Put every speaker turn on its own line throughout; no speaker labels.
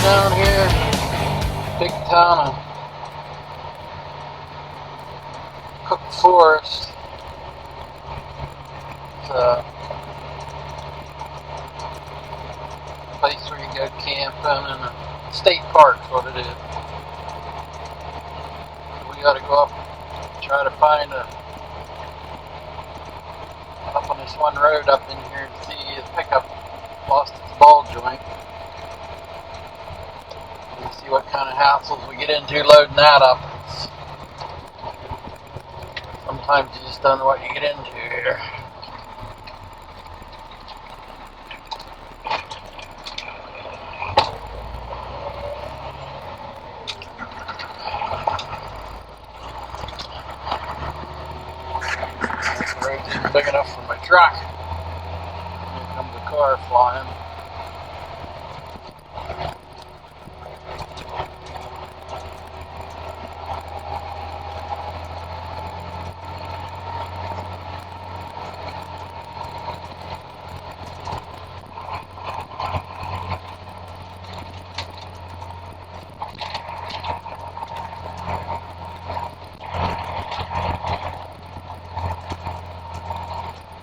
down here, big town of Cook Forest. It's a place where you go camping, and a state park's what it is. We got to go up and try to find up on this one road up in here and see a pickup lost its ball joint. And see what kind of hassles we get into loading that up. Sometimes you just don't know what you get into here. This road isn't big enough for my truck. Here comes a car flying.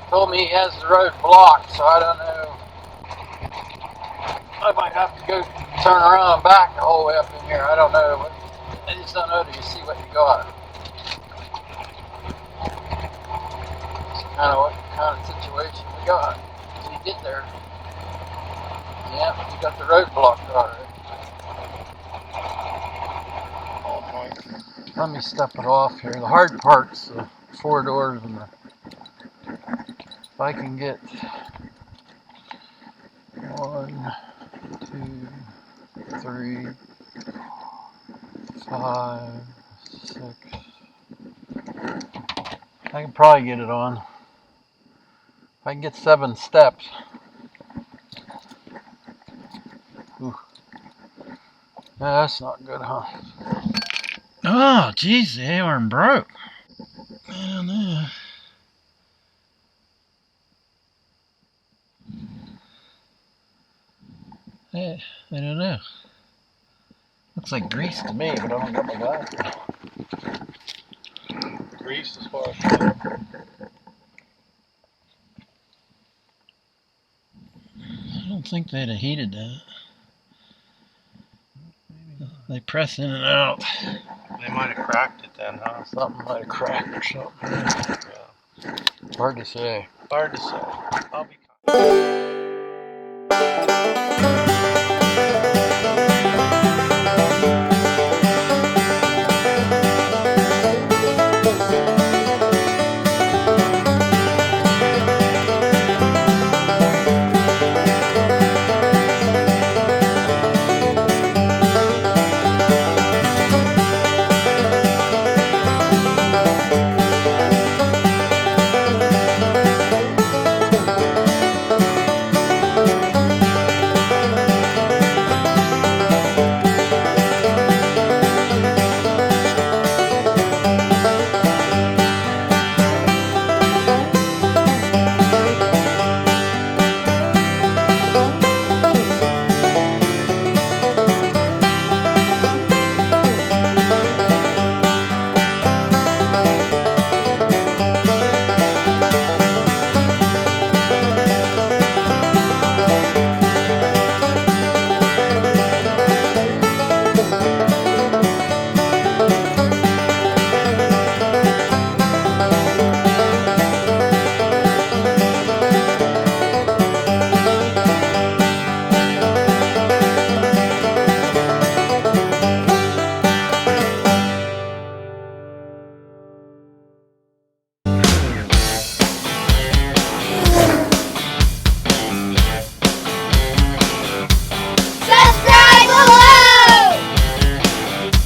Told me he has the road blocked, so I don't know. I might have to go turn around and back the whole way up in here. I don't know. I just don't know till you see what you got. It's kind of what kind of situation we got until you get there. Yeah, you got the road blocked already. Oh boy. Let me step it off here. The hard part's the 4 doors and the. If I can get 1, 2, 3, 5, 6. I can probably get it on. If I can get 7 steps. Ooh. Yeah, that's not good, huh? Oh, geez, the arm broke. I don't know. I don't know. Looks like grease to me, but I don't got my glasses. Grease as far as I don't think they'd have heated that. They press in and out.
They might have cracked it then, huh?
Something might have cracked or something.
Yeah.
Hard to say.
Hard to say. I'll be